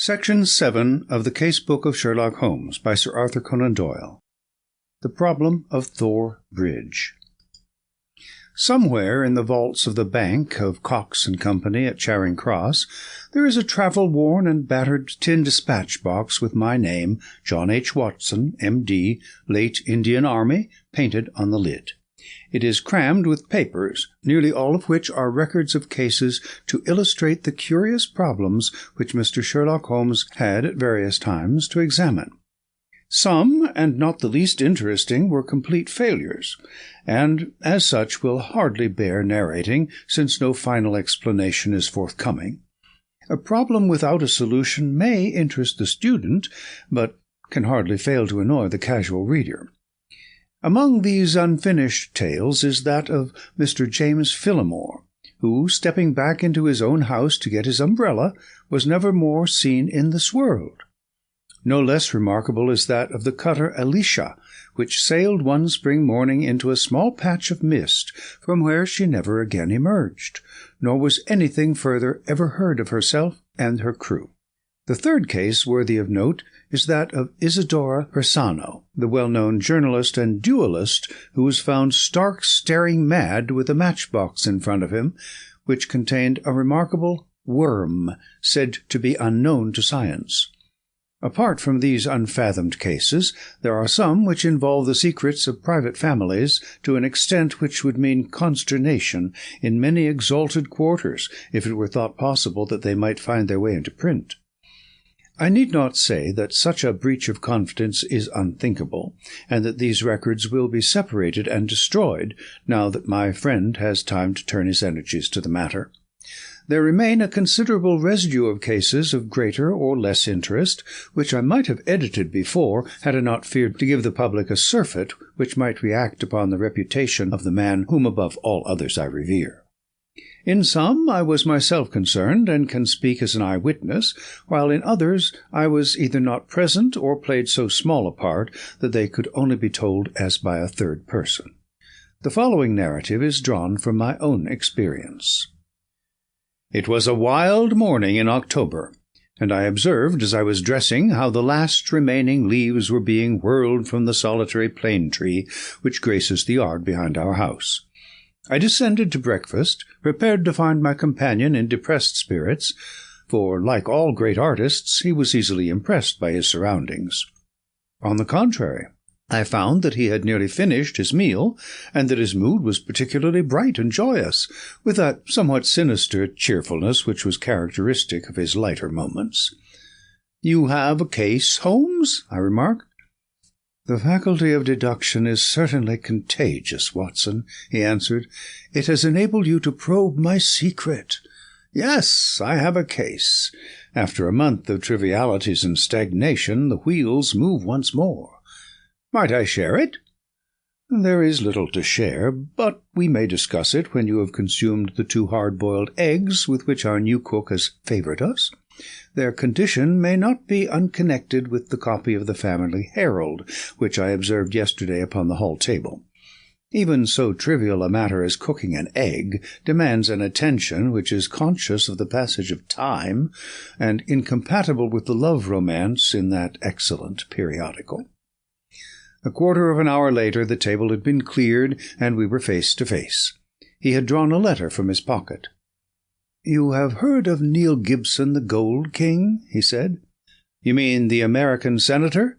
Section 7 of the Casebook of Sherlock Holmes by Sir Arthur Conan Doyle. The Problem of Thor Bridge. Somewhere in the vaults of the bank of Cox and Company at Charing Cross, there is a travel-worn and battered tin dispatch box with my name, John H. Watson, M.D., late Indian Army, painted on the lid. It is crammed with papers, nearly all of which are records of cases to illustrate the curious problems which Mr. Sherlock Holmes had at various times to examine. Some, and not the least interesting, were complete failures, and as such will hardly bear narrating, since no final explanation is forthcoming. A problem without a solution may interest the student, but can hardly fail to annoy the casual reader. Among these unfinished tales is that of Mr. James Phillimore, who, stepping back into his own house to get his umbrella, was never more seen in this world. No less remarkable is that of the cutter Alicia, which sailed one spring morning into a small patch of mist, from where she never again emerged, nor was anything further ever heard of herself and her crew. The third case worthy of note is that of Isidora Persano, the well-known journalist and duellist who was found stark staring mad with a matchbox in front of him, which contained a remarkable worm said to be unknown to science. Apart from these unfathomed cases, there are some which involve the secrets of private families to an extent which would mean consternation in many exalted quarters if it were thought possible that they might find their way into print. I need not say that such a breach of confidence is unthinkable, and that these records will be separated and destroyed now that my friend has time to turn his energies to the matter. There remain a considerable residue of cases of greater or less interest, which I might have edited before had I not feared to give the public a surfeit which might react upon the reputation of the man whom above all others I revere. In some I was myself concerned, and can speak as an eyewitness, while in others I was either not present or played so small a part that they could only be told as by a third person. The following narrative is drawn from my own experience. It was a wild morning in October, and I observed as I was dressing how the last remaining leaves were being whirled from the solitary plane tree which graces the yard behind our house. I descended to breakfast, prepared to find my companion in depressed spirits, for, like all great artists, he was easily impressed by his surroundings. On the contrary, I found that he had nearly finished his meal, and that his mood was particularly bright and joyous, with that somewhat sinister cheerfulness which was characteristic of his lighter moments. "You have a case, Holmes?" I remarked. "The faculty of deduction is certainly contagious, Watson," he answered. "It has enabled you to probe my secret. Yes, I have a case. After a month of trivialities and stagnation, the wheels move once more. Might I share it?" "There is little to share, but we may discuss it when you have consumed the 2 hard-boiled eggs with which our new cook has favoured us. Their condition may not be unconnected with the copy of the Family Herald, which I observed yesterday upon the hall table. Even so trivial a matter as cooking an egg demands an attention which is conscious of the passage of time, and incompatible with the love romance in that excellent periodical." A quarter of an hour later the table had been cleared, and we were face to face. He had drawn a letter from his pocket. "You have heard of Neil Gibson, the Gold King?" he said. "You mean the American senator?"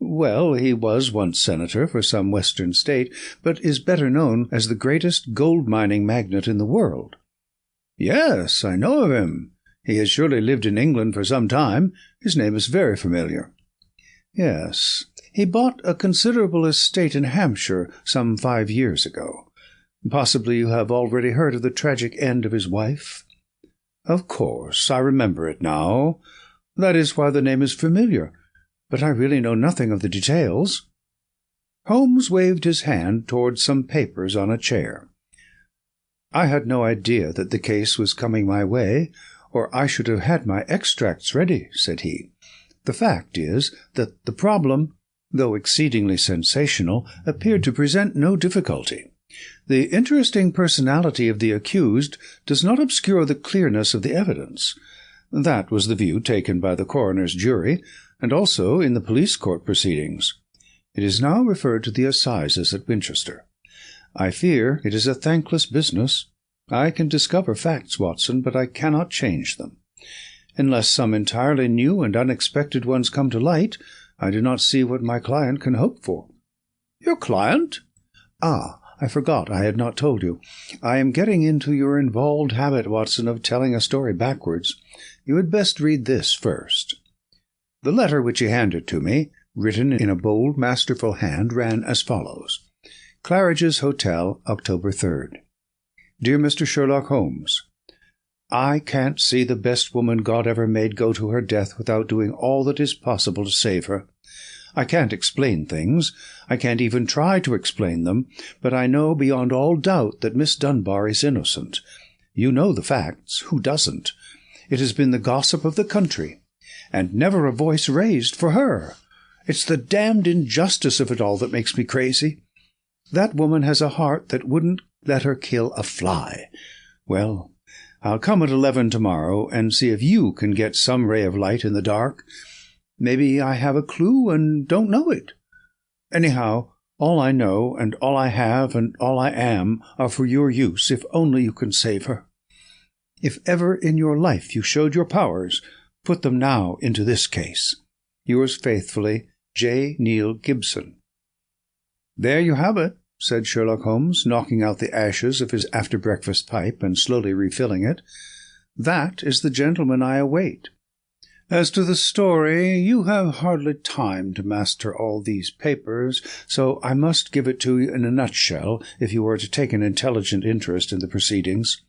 "Well, he was once senator for some western state, but is better known as the greatest gold-mining magnate in the world." "Yes, I know of him. He has surely lived in England for some time. His name is very familiar." "Yes. He bought a considerable estate in Hampshire some 5 years ago. Possibly you have already heard of the tragic end of his wife?" "Of course, I remember it now. That is why the name is familiar. But I really know nothing of the details." Holmes waved his hand towards some papers on a chair. "I had no idea that the case was coming my way, or I should have had my extracts ready," said he. "The fact is that the problem, though exceedingly sensational, appeared to present no difficulty. The interesting personality of the accused does not obscure the clearness of the evidence. That was the view taken by the coroner's jury, and also in the police court proceedings. It is now referred to the assizes at Winchester. I fear it is a thankless business. I can discover facts, Watson, but I cannot change them. Unless some entirely new and unexpected ones come to light, I do not see what my client can hope for." "Your client?" "Ah, I forgot I had not told you. I am getting into your involved habit, Watson, of telling a story backwards. You had best read this first." The letter which he handed to me, written in a bold, masterful hand, ran as follows. Claridge's Hotel, October 3rd. Dear Mr. Sherlock Holmes, I can't see the best woman God ever made go to her death without doing all that is possible to save her. I can't explain things. I can't even try to explain them, but I know beyond all doubt that Miss Dunbar is innocent. You know the facts. Who doesn't? It has been the gossip of the country, and never a voice raised for her. It's the damned injustice of it all that makes me crazy. That woman has a heart that wouldn't let her kill a fly. Well, I'll come at 11 tomorrow and see if you can get some ray of light in the dark. Maybe I have a clue and don't know it. Anyhow, all I know and all I have and all I am are for your use, if only you can save her. If ever in your life you showed your powers, put them now into this case. Yours faithfully, J. Neil Gibson. "There you have it," said Sherlock Holmes, knocking out the ashes of his after-breakfast pipe and slowly refilling it. "That is the gentleman I await. As to the story, you have hardly time to master all these papers, so I must give it to you in a nutshell if you are to take an intelligent interest in the proceedings.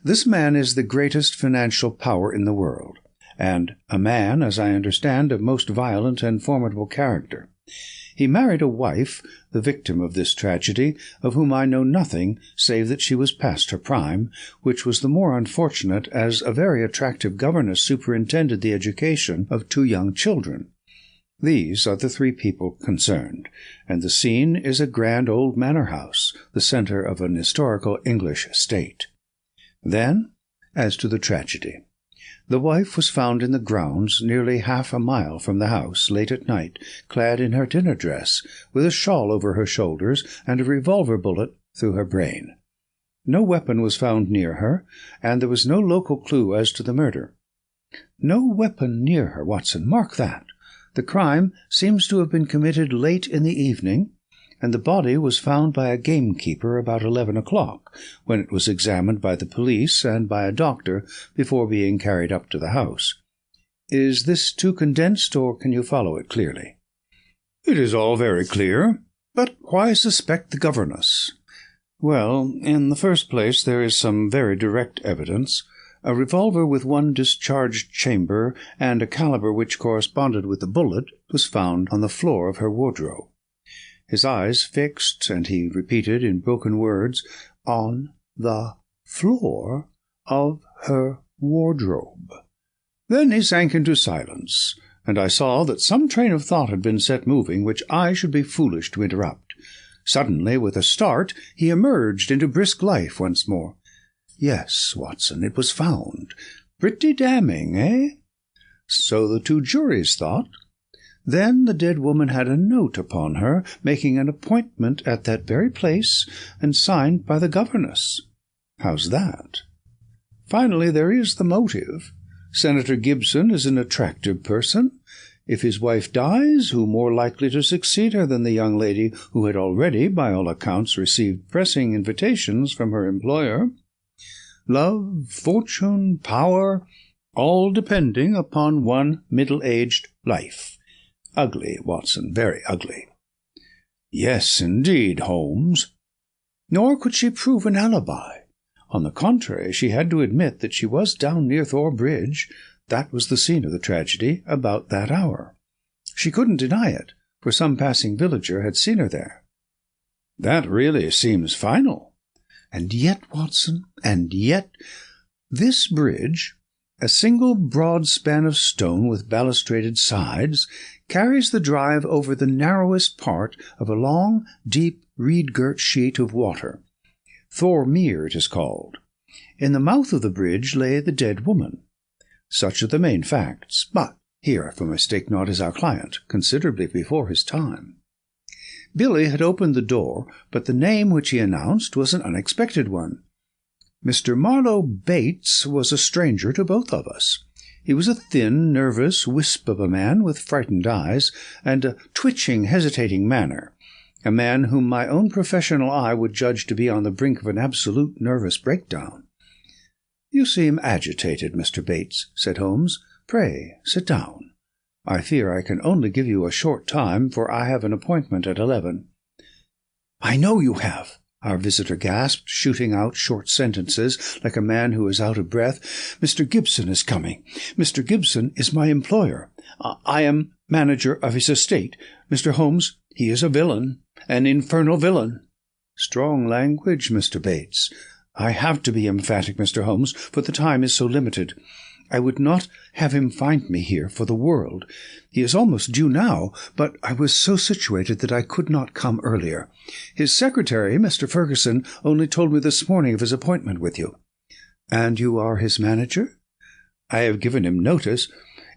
This man is the greatest financial power in the world, and a man, as I understand, of most violent and formidable character. He married a wife, the victim of this tragedy, of whom I know nothing save that she was past her prime, which was the more unfortunate as a very attractive governess superintended the education of 2 young children. These are the 3 people concerned, and the scene is a grand old manor house, the centre of an historical English estate. Then, as to the tragedy. The wife was found in the grounds nearly half a mile from the house late at night, clad in her dinner dress, with a shawl over her shoulders and a revolver bullet through her brain. No weapon was found near her, and there was no local clue as to the murder. No weapon near her, Watson, mark that. The crime seems to have been committed late in the evening, and the body was found by a gamekeeper about 11 o'clock, when it was examined by the police and by a doctor before being carried up to the house. Is this too condensed, or can you follow it clearly? It is all very clear, but why suspect the governess? Well, in the first place, there is some very direct evidence. A revolver with 1 discharged chamber and a caliber which corresponded with the bullet was found on the floor of her wardrobe. His eyes fixed, and he repeated in broken words, "On the floor of her wardrobe." Then he sank into silence, and I saw that some train of thought had been set moving which I should be foolish to interrupt. Suddenly, with a start, he emerged into brisk life once more. "Yes, Watson, it was found. Pretty damning, eh?" So the 2 juries thought. Then the dead woman had a note upon her, making an appointment at that very place, and signed by the governess. How's that? Finally, there is the motive. Senator Gibson is an attractive person. If his wife dies, who more likely to succeed her than the young lady who had already, by all accounts, received pressing invitations from her employer? Love, fortune, power, all depending upon one middle-aged life. Ugly, Watson, very ugly. Yes, indeed, Holmes. Nor could she prove an alibi. On the contrary, she had to admit that she was down near Thor Bridge. That was the scene of the tragedy, about that hour. She couldn't deny it, for some passing villager had seen her there. That really seems final. And yet, Watson, this bridge, a single broad span of stone with balustraded sides, carries the drive over the narrowest part of a long, deep, reed-girt sheet of water. Thor Mere it is called. In the mouth of the bridge lay the dead woman. Such are the main facts, but here, for mistake not, is our client, considerably before his time. Billy had opened the door, but the name which he announced was an unexpected one. Mr. Marlowe Bates was a stranger to both of us. He was a thin, nervous wisp of a man with frightened eyes and a twitching, hesitating manner, a man whom my own professional eye would judge to be on the brink of an absolute nervous breakdown. "You seem agitated, Mr. Bates," said Holmes. "Pray, sit down. I fear I can only give you a short time, for I have an appointment at 11. "I know you have," our visitor gasped, shooting out short sentences like a man who is out of breath. "Mr. Gibson is coming. Mr. Gibson is my employer. I am manager of his estate. Mr. Holmes, he is a villain, an infernal villain." "Strong language, Mr. Bates." "I have to be emphatic, Mr. Holmes, for the time is so limited. I would not have him find me here for the world. He is almost due now, but I was so situated that I could not come earlier. His secretary, Mr. Ferguson, only told me this morning of his appointment with you." "And you are his manager?" "I have given him notice.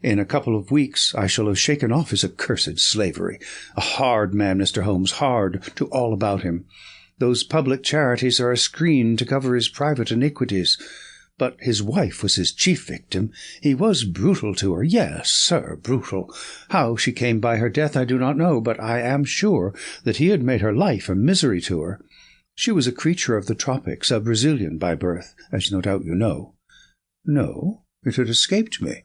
In a couple of weeks I shall have shaken off his accursed slavery. A hard man, Mr. Holmes, hard to all about him. Those public charities are a screen to cover his private iniquities. But his wife was his chief victim. He was brutal to her. Yes, sir, brutal. How she came by her death I do not know, but I am sure that he had made her life a misery to her. She was a creature of the tropics, a Brazilian by birth, as no doubt you know." "No, it had escaped me."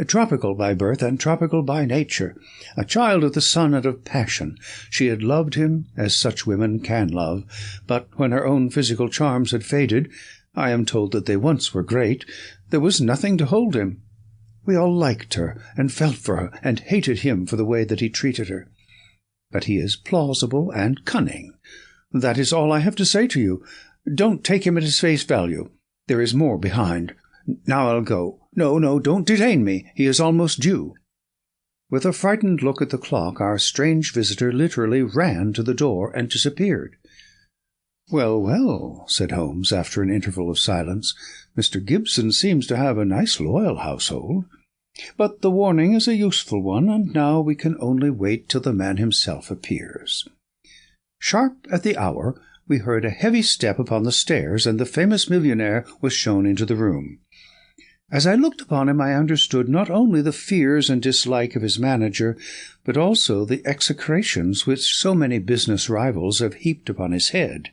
"Tropical by birth and tropical by nature. A child of the sun and of passion. She had loved him, as such women can love, but when her own physical charms had faded, I am told that they once were great, there was nothing to hold him. We all liked her, and felt for her, and hated him for the way that he treated her. But he is plausible and cunning. That is all I have to say to you. Don't take him at his face value. There is more behind. Now I'll go. No, don't detain me. He is almost due." With a frightened look at the clock, our strange visitor literally ran to the door and disappeared. "Well, well," said Holmes, after an interval of silence, "Mr. Gibson seems to have a nice loyal household. But the warning is a useful one, and now we can only wait till the man himself appears." Sharp at the hour, we heard a heavy step upon the stairs, and the famous millionaire was shown into the room. As I looked upon him, I understood not only the fears and dislike of his manager, but also the execrations which so many business rivals have heaped upon his head.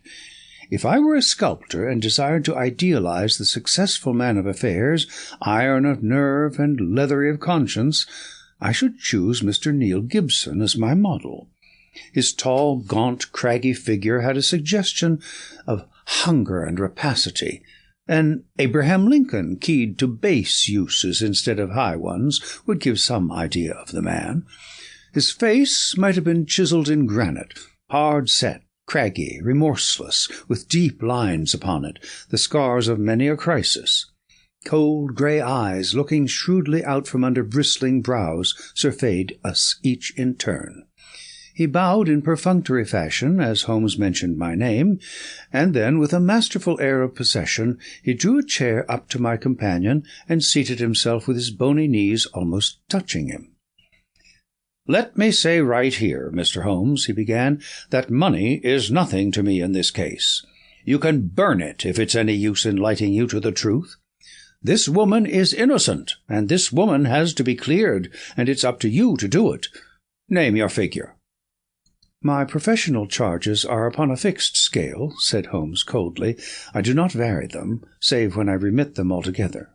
If I were a sculptor and desired to idealize the successful man of affairs, iron of nerve and leathery of conscience, I should choose Mr. Neil Gibson as my model. His tall, gaunt, craggy figure had a suggestion of hunger and rapacity. An Abraham Lincoln, keyed to base uses instead of high ones, would give some idea of the man. His face might have been chiseled in granite, hard-set, craggy, remorseless, with deep lines upon it, the scars of many a crisis. Cold grey eyes, looking shrewdly out from under bristling brows, surveyed us each in turn. He bowed in perfunctory fashion as Holmes mentioned my name, and then, with a masterful air of possession, he drew a chair up to my companion and seated himself with his bony knees almost touching him. "Let me say right here, Mr. Holmes," he began, "that money is nothing to me in this case. You can burn it if it's any use in lighting you to the truth. This woman is innocent, and this woman has to be cleared, and it's up to you to do it. Name your figure." "My professional charges are upon a fixed scale," said Holmes coldly. "I do not vary them, save when I remit them altogether."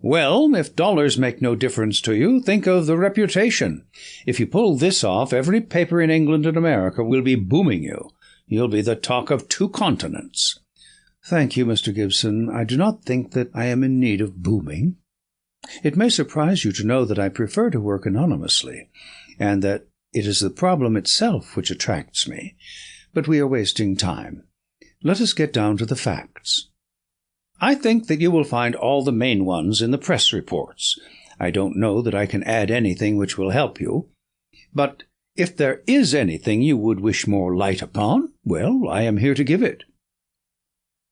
"Well, if dollars make no difference to you, think of the reputation. If you pull this off, every paper in England and America will be booming you. You'll be the talk of 2 continents. "Thank you, Mr. Gibson. I do not think that I am in need of booming. It may surprise you to know that I prefer to work anonymously, and that it is the problem itself which attracts me. But we are wasting time. Let us get down to the facts." "I think that you will find all the main ones in the press reports. I don't know that I can add anything which will help you. But if there is anything you would wish more light upon, well, I am here to give it."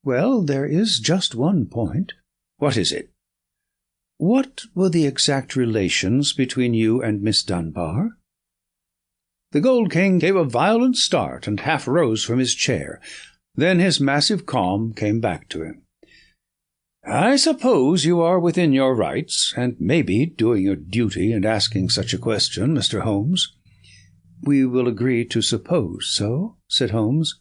"Well, there is just one point." "What is it?" What were the exact relations between you and Miss Dunbar?" The Gold King gave a violent start and half rose from his chair. Then his massive calm came back to him. "I suppose you are within your rights, and maybe doing your duty in asking such a question, Mr. Holmes." "We will agree to suppose so," said Holmes.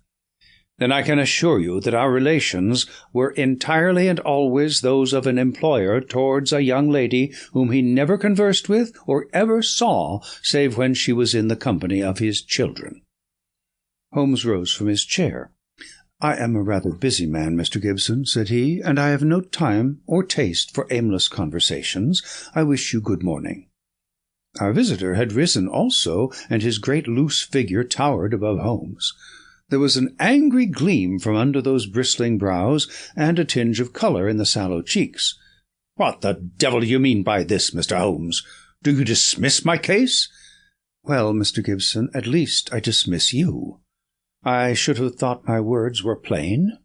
"Then I can assure you that our relations were entirely and always those of an employer towards a young lady whom he never conversed with or ever saw save when she was in the company of his children." Holmes rose from his chair. "I am a rather busy man, Mr. Gibson," said he, "and I have no time or taste for aimless conversations. I wish you good morning." Our visitor had risen also, and his great loose figure towered above Holmes. There was an angry gleam from under those bristling brows, and a tinge of colour in the sallow cheeks. "What the devil do you mean by this, Mr. Holmes? Do you dismiss my case?" "Well, Mr. Gibson, at least I dismiss you. I should have thought my words were plain."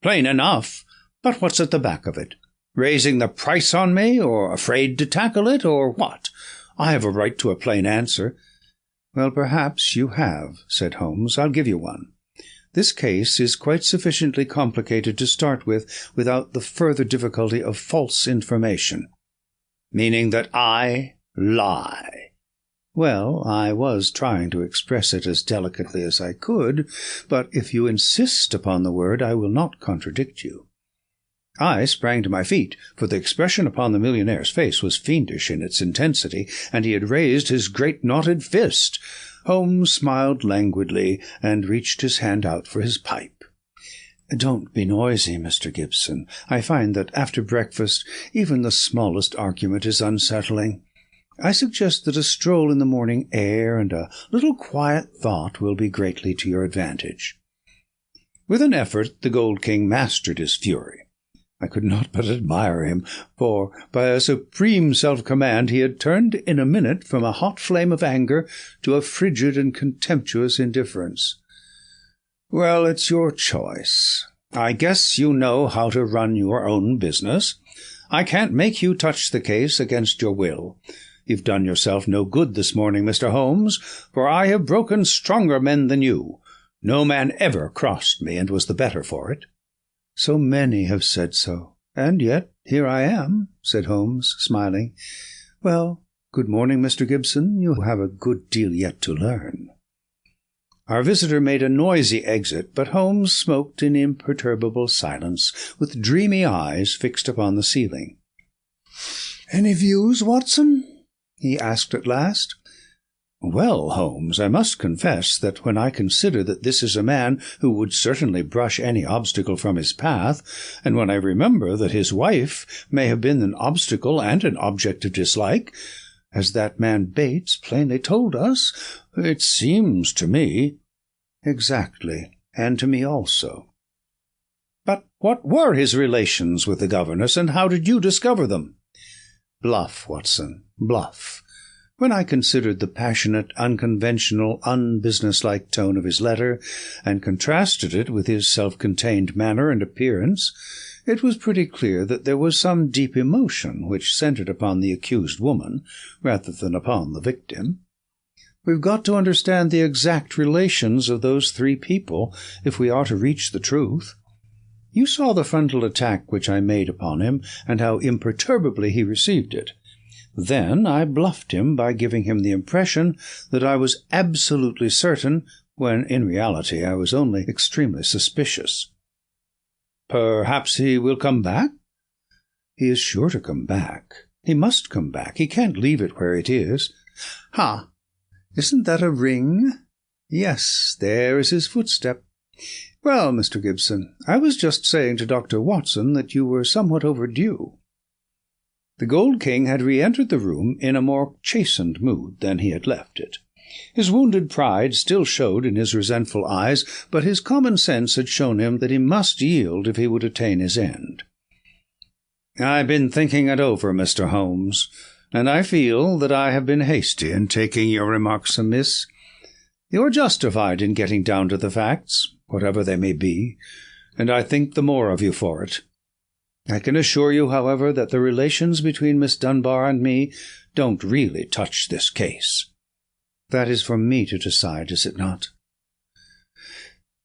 "Plain enough. But what's at the back of it? Raising the price on me, or afraid to tackle it, or what? I have a right to a plain answer." "Well, perhaps you have," said Holmes. "I'll give you one. This case is quite sufficiently complicated to start with, without the further difficulty of false information." "Meaning that I lie?" "Well, I was trying to express it as delicately as I could, but if you insist upon the word, I will not contradict you." I sprang to my feet, for the expression upon the millionaire's face was fiendish in its intensity, and he had raised his great knotted fist. Holmes smiled languidly, and reached his hand out for his pipe. "Don't be noisy, Mr. Gibson. I find that after breakfast even the smallest argument is unsettling. I suggest that a stroll in the morning air and a little quiet thought will be greatly to your advantage." With an effort the Gold King mastered his fury. I could not but admire him, for by a supreme self-command he had turned in a minute from a hot flame of anger to a frigid and contemptuous indifference. "Well, it's your choice. I guess you know how to run your own business. I can't make you touch the case against your will. You've done yourself no good this morning, Mr. Holmes, for I have broken stronger men than you. No man ever crossed me and was the better for it." "So many have said so, and yet here I am," said Holmes, smiling. "Well, good morning, Mr. Gibson. You have a good deal yet to learn." Our visitor made a noisy exit, but Holmes smoked in imperturbable silence, with dreamy eyes fixed upon the ceiling. "Any views, Watson?" he asked at last. "Well, Holmes, I must confess that when I consider that this is a man who would certainly brush any obstacle from his path, and when I remember that his wife may have been an obstacle and an object of dislike, as that man Bates plainly told us, it seems to me—" "Exactly, and to me also." "But what were his relations with the governess, and how did you discover them?" "Bluff, Watson, bluff. When I considered the passionate, unconventional, unbusinesslike tone of his letter, and contrasted it with his self-contained manner and appearance, it was pretty clear that there was some deep emotion which centred upon the accused woman, rather than upon the victim. We've got to understand the exact relations of those three people, if we are to reach the truth. You saw the frontal attack which I made upon him, and how imperturbably he received it. Then I bluffed him by giving him the impression that I was absolutely certain, when in reality I was only extremely suspicious." "Perhaps he will come back?" "He is sure to come back. He must come back. He can't leave it where it is. Ha! Isn't that a ring? Yes, there is his footstep. Well, Mr. Gibson, I was just saying to Dr. Watson that you were somewhat overdue." The Gold King had re-entered the room in a more chastened mood than he had left it. His wounded pride still showed in his resentful eyes, but his common sense had shown him that he must yield if he would attain his end. "I've been thinking it over, Mr. Holmes, and I feel that I have been hasty in taking your remarks amiss. You're justified in getting down to the facts, whatever they may be, and I think the more of you for it. I can assure you, however, that the relations between Miss Dunbar and me don't really touch this case. That is for me to decide, is it not?"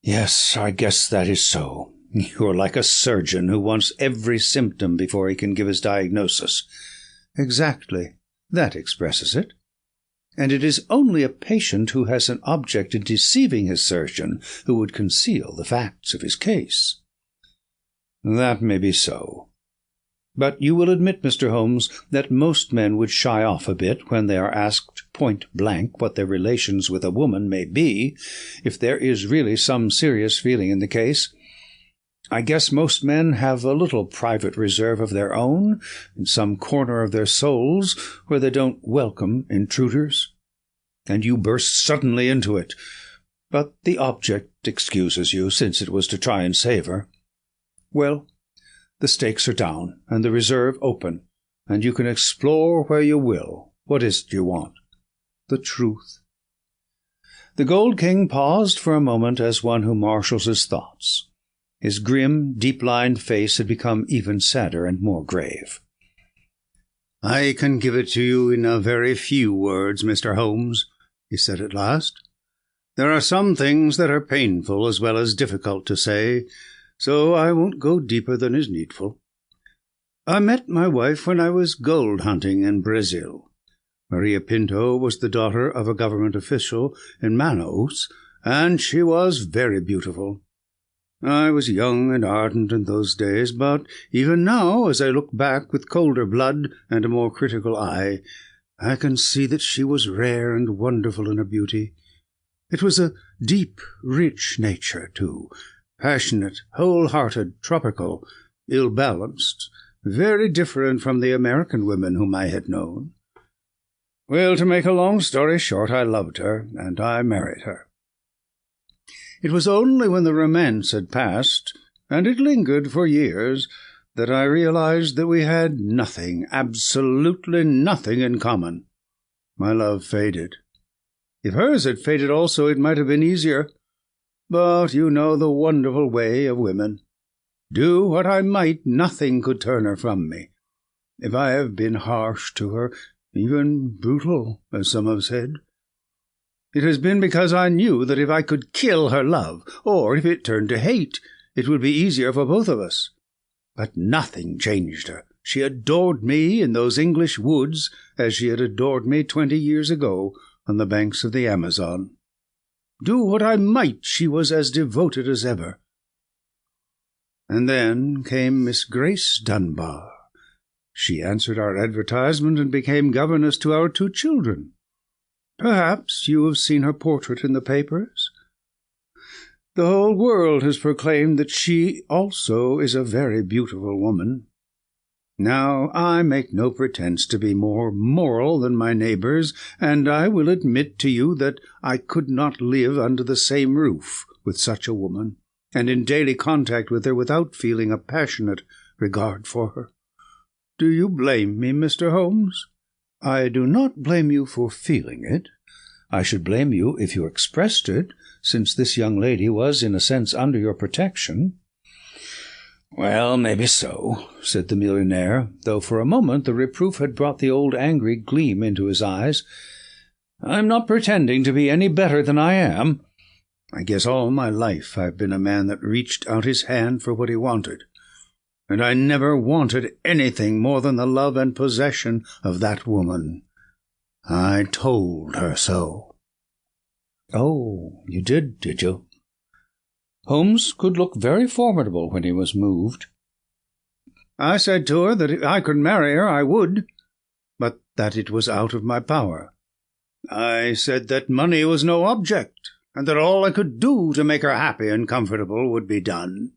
"Yes, I guess that is so. You're like a surgeon who wants every symptom before he can give his diagnosis." "Exactly. That expresses it. And it is only a patient who has an object in deceiving his surgeon who would conceal the facts of his case." "That may be so. But you will admit, Mr. Holmes, that most men would shy off a bit when they are asked point-blank what their relations with a woman may be, if there is really some serious feeling in the case. I guess most men have a little private reserve of their own, in some corner of their souls, where they don't welcome intruders. And you burst suddenly into it. But the object excuses you, since it was to try and save her. Well, the stakes are down, and the reserve open, and you can explore where you will. What is it you want?" "The truth." The Gold King paused for a moment as one who marshals his thoughts. His grim, deep-lined face had become even sadder and more grave. "I can give it to you in a very few words, Mr. Holmes," he said at last. "There are some things that are painful as well as difficult to say, so I won't go deeper than is needful. I met my wife when I was gold hunting in Brazil. Maria Pinto was the daughter of a government official in Manaus, and she was very beautiful. I was young and ardent in those days, but even now, as I look back with colder blood and a more critical eye, I can see that she was rare and wonderful in her beauty. It was a deep, rich nature, too, passionate, whole-hearted, tropical, ill-balanced, very different from the American women whom I had known. Well, to make a long story short, I loved her, and I married her. It was only when the romance had passed, and it lingered for years, that I realized that we had nothing, absolutely nothing in common. My love faded. If hers had faded also, it might have been easier. But you know the wonderful way of women. Do what I might, nothing could turn her from me. If I have been harsh to her, even brutal, as some have said, it has been because I knew that if I could kill her love, or if it turned to hate, it would be easier for both of us. But nothing changed her. She adored me in those English woods as she had adored me 20 years ago on the banks of the Amazon. Do what I might, she was as devoted as ever. And then came Miss Grace Dunbar. She answered our advertisement and became governess to our 2 children. Perhaps you have seen her portrait in the papers? The whole world has proclaimed that she also is a very beautiful woman. Now, I make no pretence to be more moral than my neighbors, and I will admit to you that I could not live under the same roof with such a woman, and in daily contact with her without feeling a passionate regard for her. Do you blame me, Mr. Holmes? I do not blame you for feeling it. I should blame you if you expressed it, since this young lady was, in a sense, under your protection. Well, maybe so, said the millionaire, though for a moment the reproof had brought the old angry gleam into his eyes. I'm not pretending to be any better than I am. I guess all my life I've been a man that reached out his hand for what he wanted. And I never wanted anything more than the love and possession of that woman. I told her so. Oh, you did you? Holmes could look very formidable when he was moved. I said to her that if I could marry her, I would, but that it was out of my power. I said that money was no object, and that all I could do to make her happy and comfortable would be done.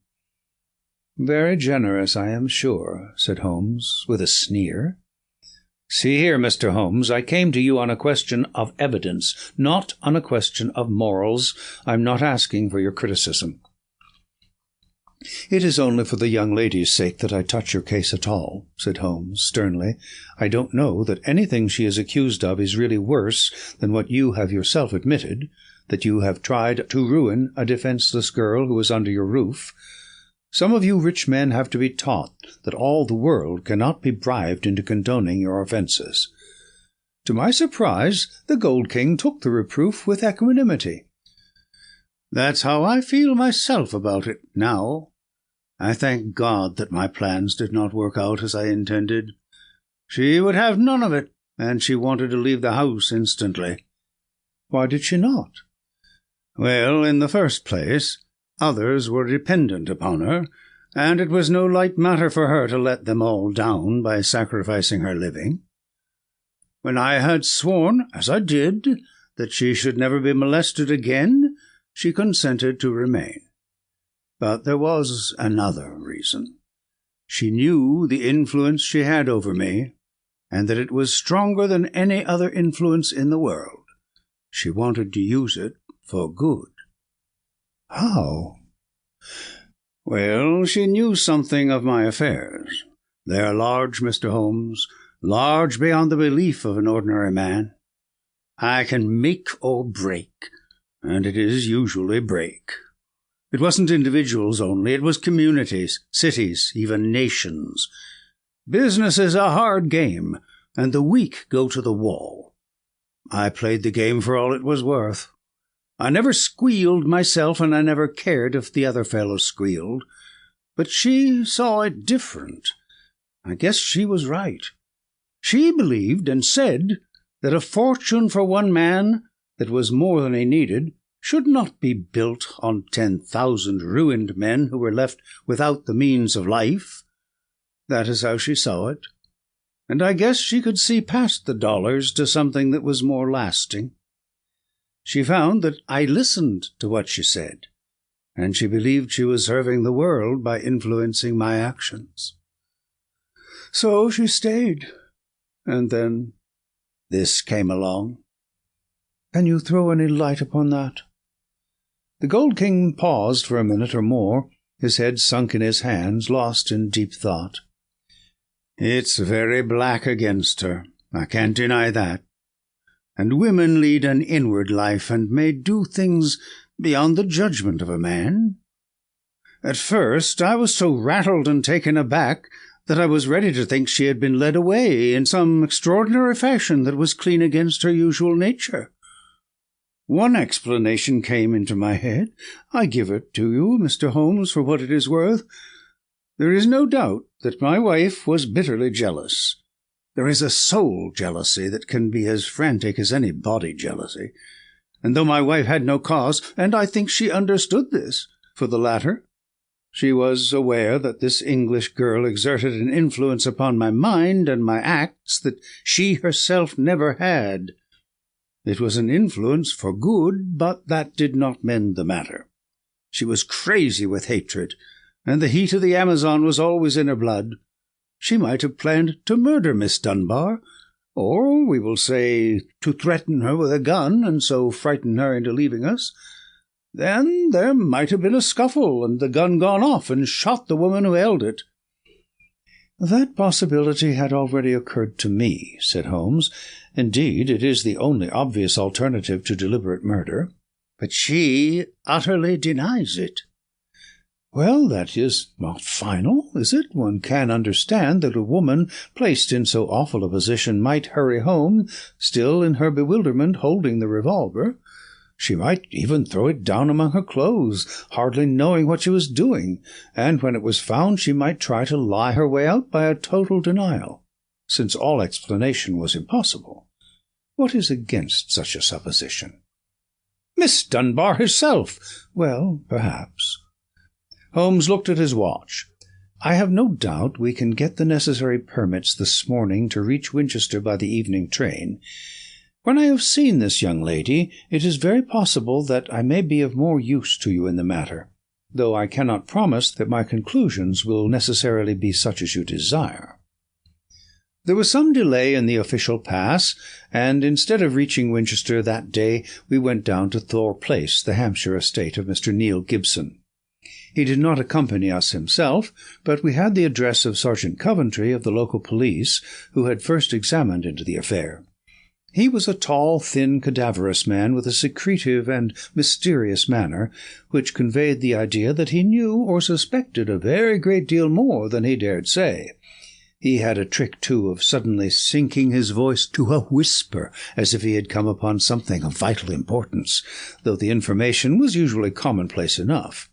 Very generous, I am sure, said Holmes, with a sneer. See here, Mr. Holmes, I came to you on a question of evidence, not on a question of morals. I'm not asking for your criticism. It is only for the young lady's sake that I touch your case at all, said Holmes, sternly. I don't know that anything she is accused of is really worse than what you have yourself admitted, that you have tried to ruin a defenseless girl who was under your roof. Some of you rich men have to be taught that all the world cannot be bribed into condoning your offences. To my surprise, the Gold King took the reproof with equanimity. That's how I feel myself about it now. I thank God that my plans did not work out as I intended. She would have none of it, and she wanted to leave the house instantly. Why did she not? Well, in the first place, others were dependent upon her, and it was no light matter for her to let them all down by sacrificing her living. When I had sworn, as I did, that she should never be molested again, she consented to remain. But there was another reason. She knew the influence she had over me, and that it was stronger than any other influence in the world. She wanted to use it for good. How? Well, she knew something of my affairs. They are large, Mr. Holmes, large beyond the belief of an ordinary man. I can make or break, and it is usually break. It wasn't individuals only, it was communities, cities, even nations. Business is a hard game, and the weak go to the wall. I played the game for all it was worth. I never squealed myself, and I never cared if the other fellows squealed. But she saw it different. I guess she was right. She believed and said that a fortune for one man that was more than he needed should not be built on 10,000 ruined men who were left without the means of life. That is how she saw it. And I guess she could see past the dollars to something that was more lasting. She found that I listened to what she said, and she believed she was serving the world by influencing my actions. So she stayed, and then this came along. Can you throw any light upon that? The Gold King paused for a minute or more, his head sunk in his hands, lost in deep thought. It's very black against her, I can't deny that. And women lead an inward life and may do things beyond the judgment of a man. At first I was so rattled and taken aback that I was ready to think she had been led away in some extraordinary fashion that was clean against her usual nature. One explanation came into my head. I give it to you, Mr. Holmes, for what it is worth. There is no doubt that my wife was bitterly jealous. There is a soul jealousy that can be as frantic as any body jealousy. And though my wife had no cause, and I think she understood this, for the latter, she was aware that this English girl exerted an influence upon my mind and my acts that she herself never had. It was an influence for good, but that did not mend the matter. She was crazy with hatred, and the heat of the Amazon was always in her blood. She might have planned to murder Miss Dunbar, or, we will say, to threaten her with a gun and so frighten her into leaving us. Then there might have been a scuffle, and the gun gone off and shot the woman who held it. That possibility had already occurred to me, said Holmes. Indeed, it is the only obvious alternative to deliberate murder. But she utterly denies it. Well, that is not final, is it? One can understand that a woman placed in so awful a position might hurry home, still in her bewilderment holding the revolver. She might even throw it down among her clothes, hardly knowing what she was doing, and when it was found she might try to lie her way out by a total denial, since all explanation was impossible. What is against such a supposition? Miss Dunbar herself! Well, perhaps. Holmes looked at his watch. I have no doubt we can get the necessary permits this morning to reach Winchester by the evening train. When I have seen this young lady, it is very possible that I may be of more use to you in the matter, though I cannot promise that my conclusions will necessarily be such as you desire. There was some delay in the official pass, and instead of reaching Winchester that day, we went down to Thor Place, the Hampshire estate of Mr. Neil Gibson. He did not accompany us himself, but we had the address of Sergeant Coventry of the local police, who had first examined into the affair. He was a tall, thin, cadaverous man with a secretive and mysterious manner, which conveyed the idea that he knew or suspected a very great deal more than he dared say. He had a trick, too, of suddenly sinking his voice to a whisper, as if he had come upon something of vital importance, though the information was usually commonplace enough.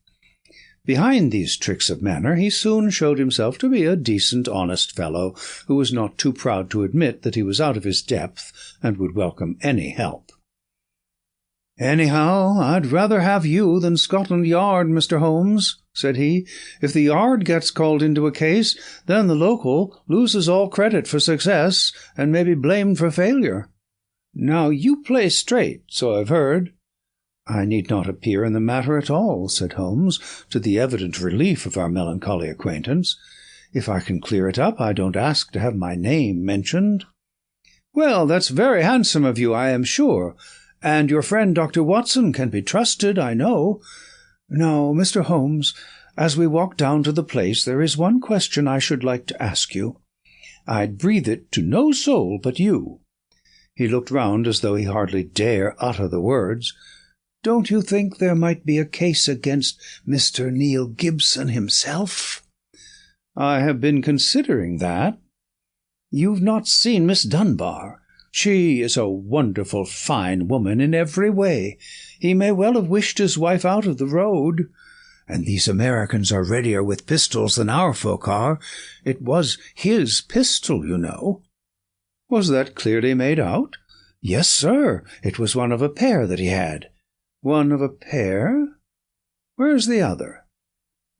Behind these tricks of manner he soon showed himself to be a decent, honest fellow, who was not too proud to admit that he was out of his depth and would welcome any help. "Anyhow, I'd rather have you than Scotland Yard, Mr. Holmes," said he. "If the Yard gets called into a case, then the local loses all credit for success and may be blamed for failure. Now you play straight, so I've heard." "I need not appear in the matter at all," said Holmes, to the evident relief of our melancholy acquaintance. "If I can clear it up, I don't ask to have my name mentioned." "Well, that's very handsome of you, I am sure. And your friend Dr. Watson can be trusted, I know. No, Mr. Holmes, as we walk down to the place, there is one question I should like to ask you. I'd breathe it to no soul but you." He looked round as though he hardly dare utter the words. "Don't you think there might be a case against Mr. Neil Gibson himself?" "I have been considering that." "You've not seen Miss Dunbar. She is a wonderful fine woman in every way. He may well have wished his wife out of the road. And these Americans are readier with pistols than our folk are. It was his pistol, you know." "Was that clearly made out?" "Yes, sir. It was one of a pair that he had." "One of a pair? Where's the other?"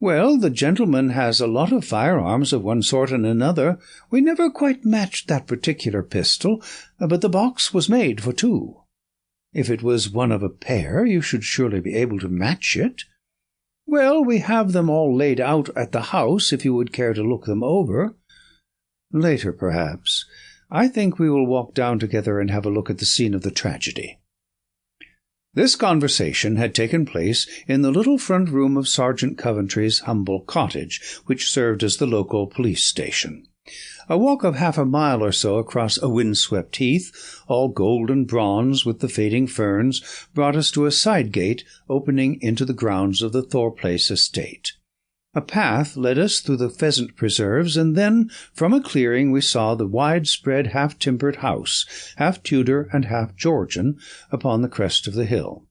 "Well, the gentleman has a lot of firearms of one sort and another. We never quite matched that particular pistol, but the box was made for two." "If it was one of a pair, you should surely be able to match it." "Well, we have them all laid out at the house, if you would care to look them over." "Later, perhaps. I think we will walk down together and have a look at the scene of the tragedy." This conversation had taken place in the little front room of Sergeant Coventry's humble cottage, which served as the local police station. A walk of half a mile or so across a wind-swept heath, all gold and bronze with the fading ferns, brought us to a side gate opening into the grounds of the Thor Place estate. A path led us through the pheasant preserves, and then, from a clearing, we saw the wide-spread, half-timbered house, half Tudor and half Georgian, upon the crest of the hill.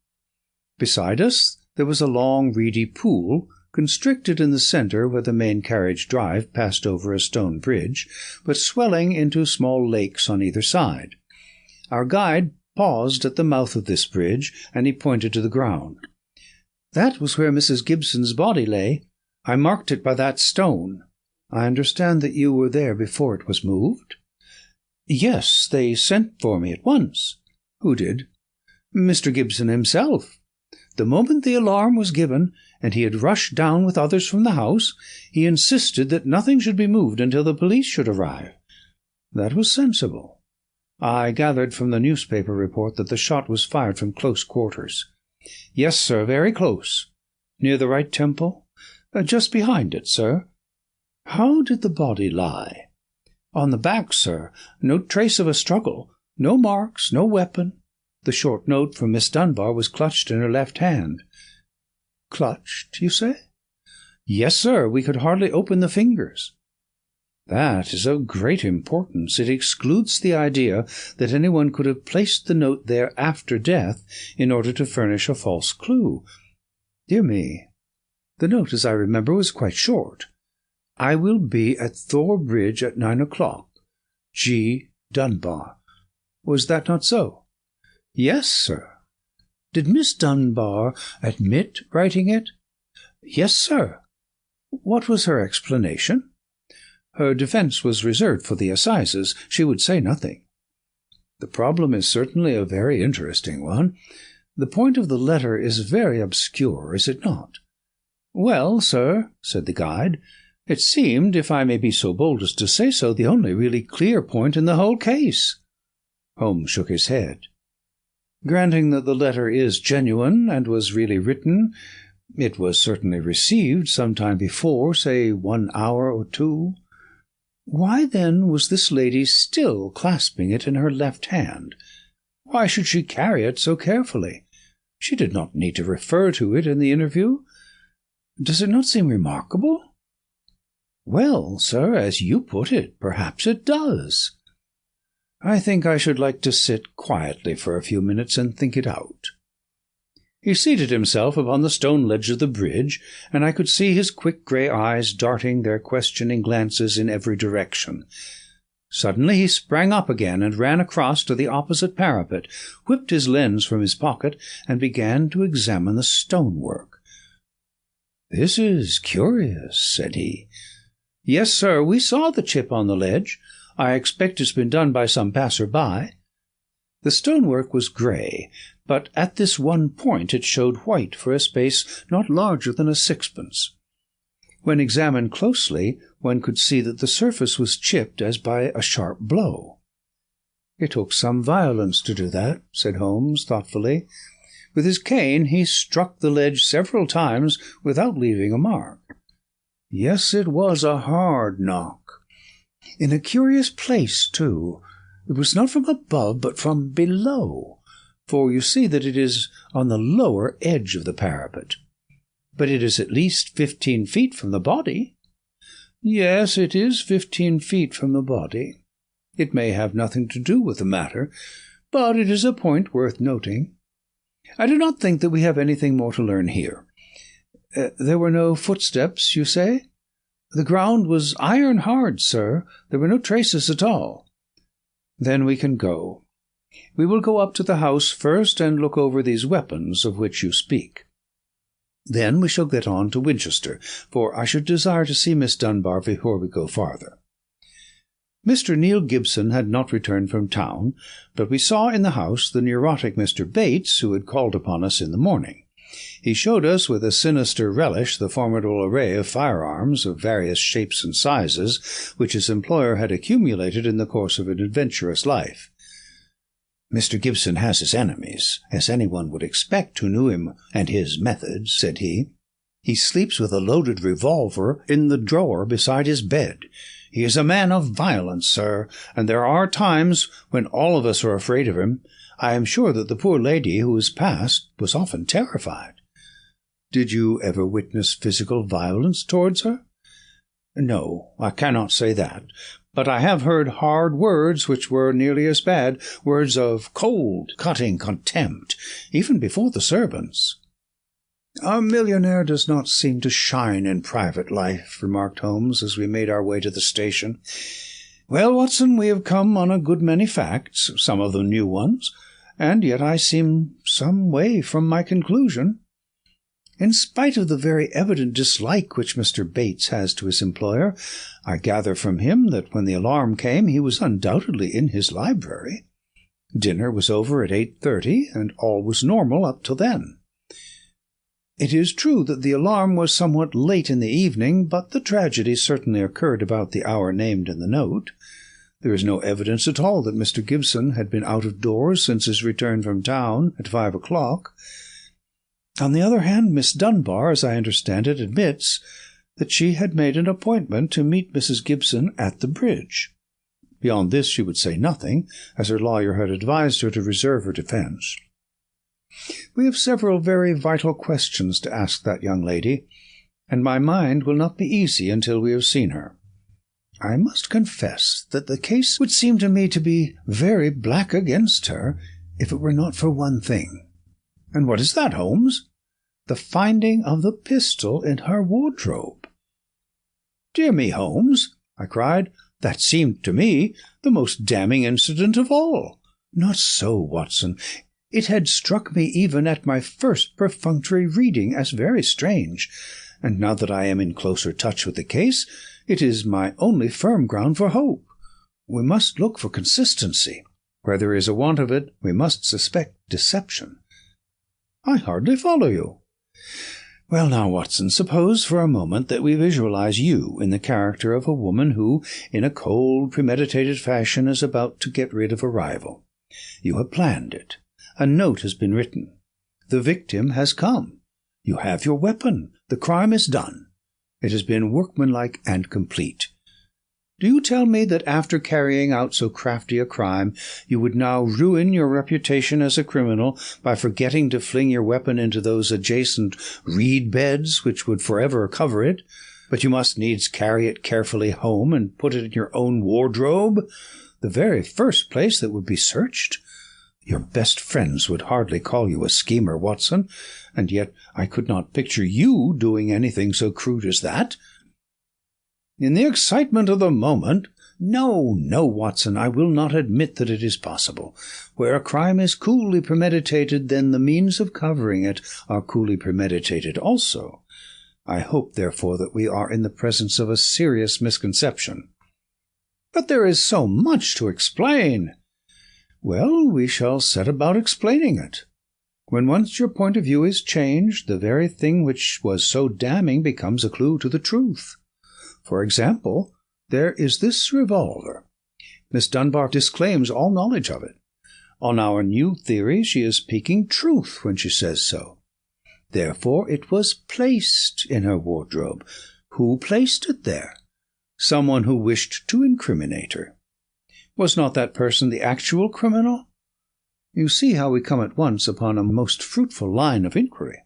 Beside us there was a long, reedy pool, constricted in the centre where the main carriage drive passed over a stone bridge, but swelling into small lakes on either side. Our guide paused at the mouth of this bridge, and he pointed to the ground. "That was where Mrs. Gibson's body lay. I marked it by that stone. I understand that you were there before it was moved?" "Yes, they sent for me at once." "Who did?" "Mr. Gibson himself. The moment the alarm was given, and he had rushed down with others from the house, he insisted that nothing should be moved until the police should arrive." "That was sensible. I gathered from the newspaper report that the shot was fired from close quarters." "Yes, sir, very close." "Near the right temple?" "Just behind it, sir." "How did the body lie?" "On the back, sir. No trace of a struggle. No marks, no weapon. The short note from Miss Dunbar was clutched in her left hand." "Clutched, you say?" "Yes, sir. We could hardly open the fingers." "That is of great importance. It excludes the idea that anyone could have placed the note there after death in order to furnish a false clue. Dear me. The note, as I remember, was quite short. 'I will be at Thor Bridge at 9 o'clock. G. Dunbar.' Was that not so?" "Yes, sir." "Did Miss Dunbar admit writing it?" "Yes, sir." "What was her explanation?" "Her defence was reserved for the assizes. She would say nothing." "The problem is certainly a very interesting one. The point of the letter is very obscure, is it not?" "Well, sir," said the guide, "it seemed, if I may be so bold as to say so, the only really clear point in the whole case." Holmes shook his head. "Granting that the letter is genuine and was really written, it was certainly received some time before, say 1 hour or 2. Why, then, was this lady still clasping it in her left hand? Why should she carry it so carefully? She did not need to refer to it in the interview. Does it not seem remarkable? Well, sir, as you put it, perhaps it does. I think I should like to sit quietly for a few minutes and think it out. He seated himself upon the stone ledge of the bridge, and I could see his quick grey eyes darting their questioning glances in every direction. Suddenly he sprang up again and ran across to the opposite parapet, whipped his lens from his pocket, and began to examine the stonework. "This is curious," said he. "Yes, sir, we saw the chip on the ledge. I expect it's been done by some passer-by." The stonework was grey, but at this one point it showed white for a space not larger than a sixpence. When examined closely, one could see that the surface was chipped as by a sharp blow. "It took some violence to do that," said Holmes thoughtfully. With his cane he struck the ledge several times without leaving a mark. "Yes, it was a hard knock. In a curious place, too. It was not from above, but from below, for you see that it is on the lower edge of the parapet. But it is at least 15 feet from the body." "Yes, it is 15 feet from the body. It may have nothing to do with the matter, but it is a point worth noting. I do not think that we have anything more to learn here. There were no footsteps, you say?" "The ground was iron hard, sir. There were no traces at all." "Then we can go. We will go up to the house first and look over these weapons of which you speak. Then we shall get on to Winchester, for I should desire to see Miss Dunbar before we go farther." Mr. Neil Gibson had not returned from town, but we saw in the house the neurotic Mr. Bates, who had called upon us in the morning. He showed us with a sinister relish the formidable array of firearms of various shapes and sizes which his employer had accumulated in the course of an adventurous life. "Mr. Gibson has his enemies, as anyone would expect who knew him and his methods," said he. "He sleeps with a loaded revolver in the drawer beside his bed. He is a man of violence, sir, and there are times when all of us are afraid of him. I am sure that the poor lady who has passed was often terrified." "Did you ever witness physical violence towards her?" "No, I cannot say that. But I have heard hard words which were nearly as bad, words of cold, cutting contempt, even before the servants." "A millionaire does not seem to shine in private life," remarked Holmes, as we made our way to the station. "Well, Watson, we have come on a good many facts, some of them new ones, and yet I seem some way from my conclusion. In spite of the very evident dislike which Mr. Bates has to his employer, I gather from him that when the alarm came he was undoubtedly in his library. Dinner was over at 8:30, and all was normal up till then. It is true that the alarm was somewhat late in the evening, but the tragedy certainly occurred about the hour named in the note. There is no evidence at all that Mr. Gibson had been out of doors since his return from town at 5 o'clock. On the other hand, Miss Dunbar, as I understand it, admits that she had made an appointment to meet Mrs. Gibson at the bridge. Beyond this she would say nothing, as her lawyer had advised her to reserve her defence. We have several very vital questions to ask that young lady, and my mind will not be easy until we have seen her. I must confess that the case would seem to me to be very black against her, if it were not for one thing." "And what is that, Holmes?" "The finding of the pistol in her wardrobe." "Dear me, Holmes," I cried, "that seemed to me the most damning incident of all." "Not so, Watson. It had struck me even at my first perfunctory reading as very strange, and now that I am in closer touch with the case, it is my only firm ground for hope. We must look for consistency. Where there is a want of it, we must suspect deception." "I hardly follow you." "Well now, Watson, suppose for a moment that we visualize you in the character of a woman who, in a cold, premeditated fashion, is about to get rid of a rival. You have planned it. A note has been written. The victim has come. You have your weapon. The crime is done. It has been workmanlike and complete. Do you tell me that after carrying out so crafty a crime, you would now ruin your reputation as a criminal by forgetting to fling your weapon into those adjacent reed beds which would forever cover it? But you must needs carry it carefully home and put it in your own wardrobe, the very first place that would be searched? Your best friends would hardly call you a schemer, Watson, and yet I could not picture you doing anything so crude as that. In the excitement of the moment— No, Watson, I will not admit that it is possible. Where a crime is coolly premeditated, then the means of covering it are coolly premeditated also. I hope, therefore, that we are in the presence of a serious misconception. But there is so much to explain. Well, we shall set about explaining it. When once your point of view is changed, the very thing which was so damning becomes a clue to the truth. For example, there is this revolver. Miss Dunbar disclaims all knowledge of it. On our new theory, she is speaking truth when she says so. Therefore, it was placed in her wardrobe. Who placed it there? Someone who wished to incriminate her. Was not that person the actual criminal? You see how we come at once upon a most fruitful line of inquiry.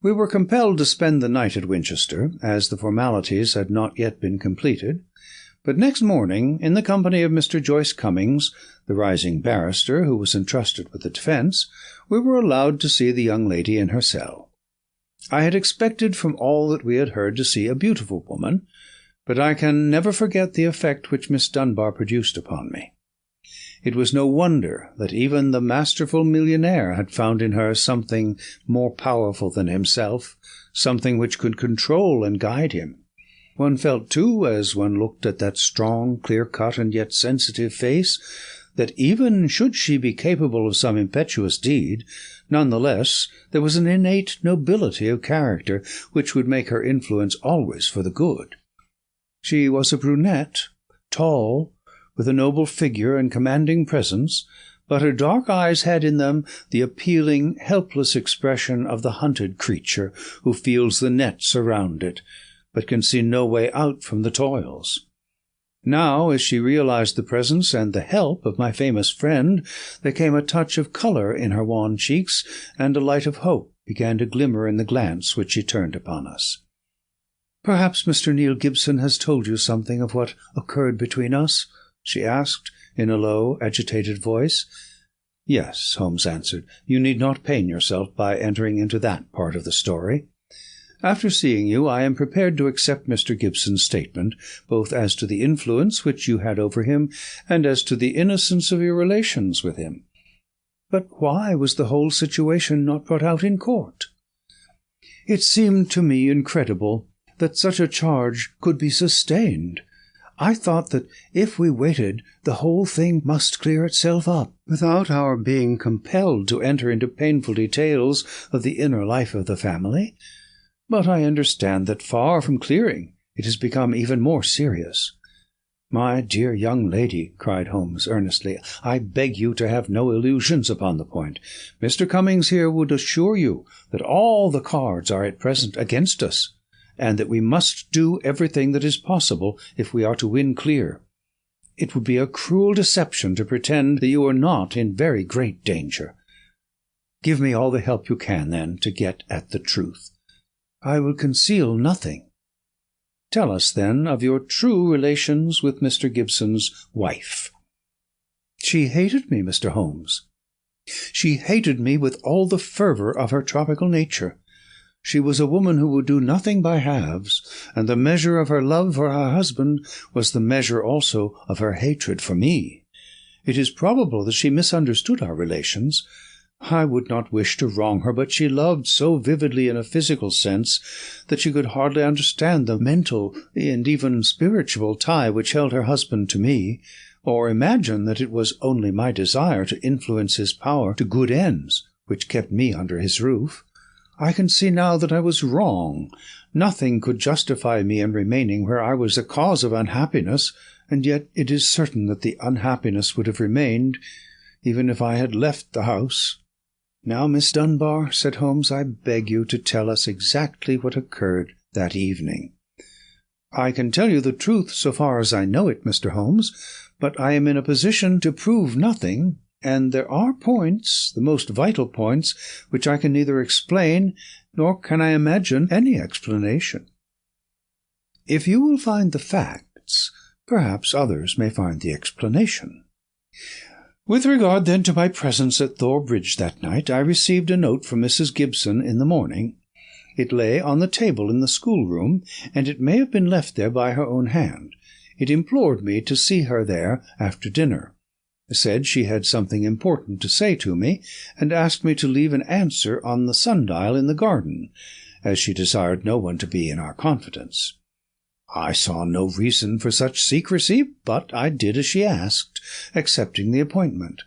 We were compelled to spend the night at Winchester, as the formalities had not yet been completed, but next morning, in the company of Mr. Joyce Cummings, the rising barrister who was entrusted with the defence, we were allowed to see the young lady in her cell. I had expected from all that we had heard to see a beautiful woman, but I can never forget the effect which Miss Dunbar produced upon me. It was no wonder that even the masterful millionaire had found in her something more powerful than himself, something which could control and guide him. One felt, too, as one looked at that strong, clear-cut, and yet sensitive face, that even should she be capable of some impetuous deed, none the less there was an innate nobility of character which would make her influence always for the good. She was a brunette, tall, with a noble figure and commanding presence, but her dark eyes had in them the appealing, helpless expression of the hunted creature who feels the nets around it, but can see no way out from the toils. Now, as she realized the presence and the help of my famous friend, there came a touch of colour in her wan cheeks, and a light of hope began to glimmer in the glance which she turned upon us. "Perhaps Mr. Neil Gibson has told you something of what occurred between us?" she asked, in a low, agitated voice. "Yes," Holmes answered. "You need not pain yourself by entering into that part of the story. After seeing you, I am prepared to accept Mr. Gibson's statement, both as to the influence which you had over him and as to the innocence of your relations with him. But why was the whole situation not brought out in court? It seemed to me incredible that such a charge could be sustained. I thought that if we waited, the whole thing must clear itself up, without our being compelled to enter into painful details of the inner life of the family. But I understand that far from clearing, it has become even more serious." "My dear young lady," cried Holmes earnestly, "I beg you to have no illusions upon the point. Mr. Cummings here would assure you that all the cards are at present against us, and that we must do everything that is possible if we are to win clear. It would be a cruel deception to pretend that you are not in very great danger. Give me all the help you can, then, to get at the truth. I will conceal nothing. Tell us, then, of your true relations with Mr. Gibson's wife." "She hated me, Mr. Holmes. She hated me with all the fervour of her tropical nature. She was a woman who would do nothing by halves, and the measure of her love for her husband was the measure also of her hatred for me. It is probable that she misunderstood our relations. I would not wish to wrong her, but she loved so vividly in a physical sense that she could hardly understand the mental and even spiritual tie which held her husband to me, or imagine that it was only my desire to influence his power to good ends which kept me under his roof. I can see now that I was wrong. Nothing could justify me in remaining where I was the cause of unhappiness, and yet it is certain that the unhappiness would have remained, even if I had left the house." "Now, Miss Dunbar," said Holmes, "I beg you to tell us exactly what occurred that evening." I can tell you the truth so far as I know it, Mr. Holmes, but I am in a position to prove nothing, and there are points, the most vital points, which I can neither explain nor can I imagine any explanation. If you will find the facts, perhaps others may find the explanation. With regard, then, to my presence at Thor Bridge that night, I received a note from Mrs. Gibson in the morning. It lay on the table in the schoolroom, and it may have been left there by her own hand. It implored me to see her there after dinner, said she had something important to say to me, and asked me to leave an answer on the sundial in the garden, as she desired no one to be in our confidence. I saw no reason for such secrecy, but I did as she asked, accepting the appointment.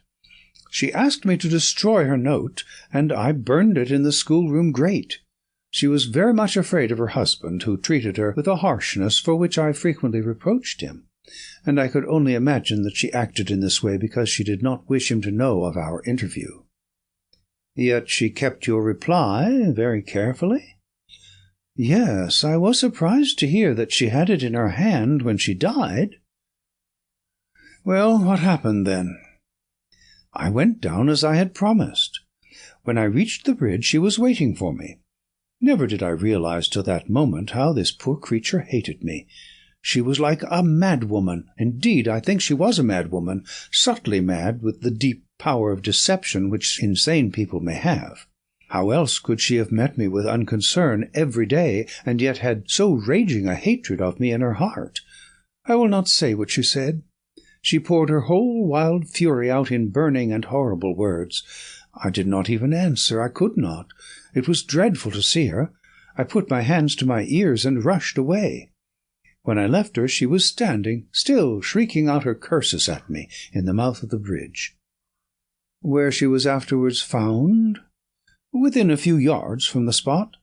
She asked me to destroy her note, and I burned it in the schoolroom grate. She was very much afraid of her husband, who treated her with a harshness for which I frequently reproached him, and I could only imagine that she acted in this way because she did not wish him to know of our interview. Yet she kept your reply very carefully? Yes, I was surprised to hear that she had it in her hand when she died. Well, what happened then? I went down as I had promised. When I reached the bridge, she was waiting for me. Never did I realize till that moment how this poor creature hated me. She was like a madwoman. Indeed, I think she was a madwoman, subtly mad with the deep power of deception which insane people may have. How else could she have met me with unconcern every day, and yet had so raging a hatred of me in her heart? I will not say what she said. She poured her whole wild fury out in burning and horrible words. I did not even answer. I could not. It was dreadful to see her. I put my hands to my ears and rushed away. When I left her, she was standing, still shrieking out her curses at me, in the mouth of the bridge. Where she was afterwards found? Within a few yards from the spot.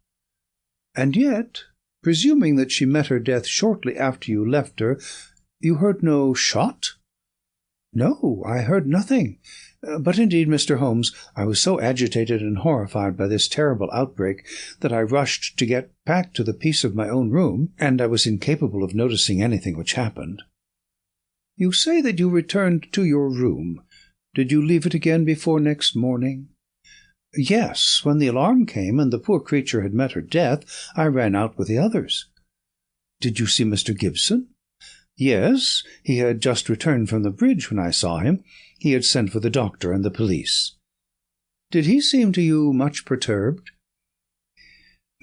And yet, presuming that she met her death shortly after you left her, you heard no shot? No, I heard nothing. But indeed, Mr. Holmes, I was so agitated and horrified by this terrible outbreak that I rushed to get back to the peace of my own room, and I was incapable of noticing anything which happened. You say that you returned to your room. Did you leave it again before next morning? Yes, when the alarm came and the poor creature had met her death, I ran out with the others. Did you see Mr. Gibson? Yes, he had just returned from the bridge when I saw him. He had sent for the doctor and the police. Did he seem to you much perturbed?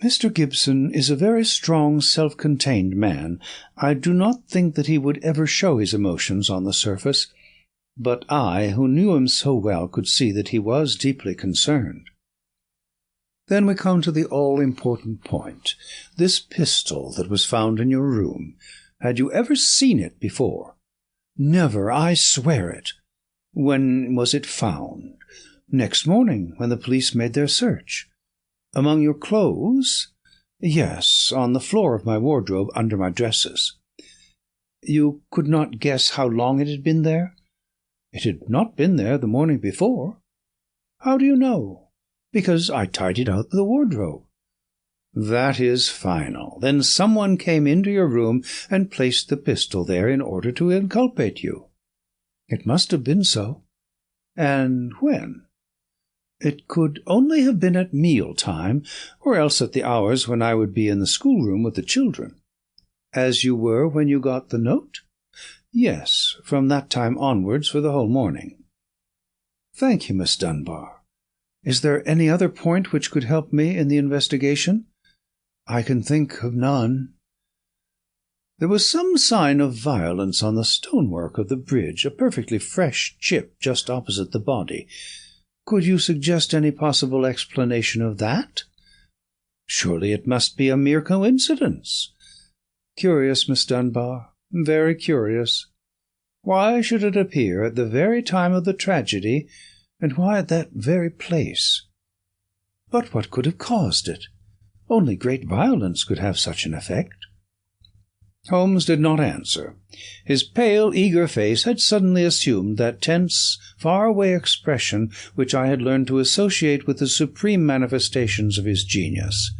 Mr. Gibson is a very strong, self-contained man. I do not think that he would ever show his emotions on the surface, but I, who knew him so well, could see that he was deeply concerned. Then we come to the all-important point. This pistol that was found in your room. Had you ever seen it before? Never, I swear it. When was it found? Next morning, when the police made their search. Among your clothes? Yes, on the floor of my wardrobe under my dresses. You could not guess how long it had been there? It had not been there the morning before. How do you know? Because I tidied out the wardrobe. That is final. Then someone came into your room and placed the pistol there in order to inculpate you. It must have been so. And when? It could only have been at meal-time, or else at the hours when I would be in the schoolroom with the children. As you were when you got the note? Yes, from that time onwards for the whole morning. Thank you, Miss Dunbar. Is there any other point which could help me in the investigation? I can think of none. There was some sign of violence on the stonework of the bridge, a perfectly fresh chip just opposite the body. Could you suggest any possible explanation of that? Surely it must be a mere coincidence. Curious, Miss Dunbar, very curious. Why should it appear at the very time of the tragedy, and why at that very place? But what could have caused it? Only great violence could have such an effect. Holmes did not answer. His pale, eager face had suddenly assumed that tense, far-away expression which I had learned to associate with the supreme manifestations of his genius.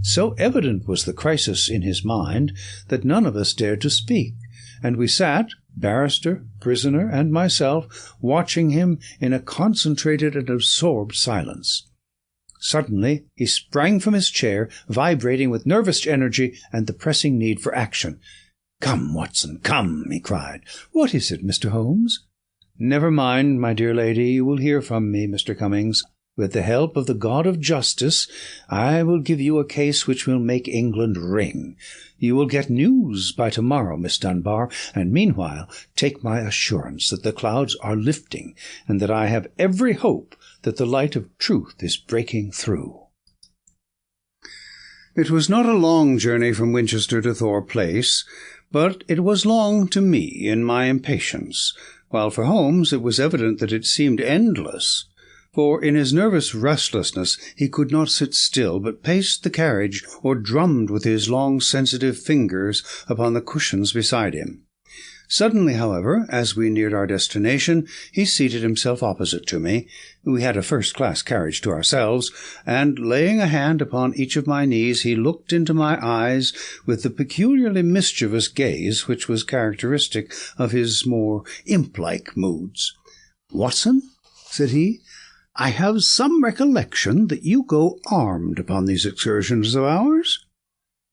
So evident was the crisis in his mind that none of us dared to speak, and we sat, barrister, prisoner, and myself, watching him in a concentrated and absorbed silence. Suddenly he sprang from his chair, vibrating with nervous energy and the pressing need for action. "Come, Watson, come," he cried. "What is it, Mr. Holmes?" "Never mind, my dear lady. You will hear from me, Mr. Cummings. With the help of the God of justice, I will give you a case which will make England ring. You will get news by tomorrow, Miss Dunbar, and meanwhile take my assurance that the clouds are lifting, and that I have every hope that the light of truth is breaking through." It was not a long journey from Winchester to Thor Place, but it was long to me in my impatience, while for Holmes it was evident that it seemed endless. For in his nervous restlessness he could not sit still, but paced the carriage or drummed with his long sensitive fingers upon the cushions beside him. Suddenly, however, as we neared our destination, he seated himself opposite to me. We had a first-class carriage to ourselves, and laying a hand upon each of my knees, he looked into my eyes with the peculiarly mischievous gaze which was characteristic of his more imp-like moods. "Watson," said he, "I have some recollection that you go armed upon these excursions of ours."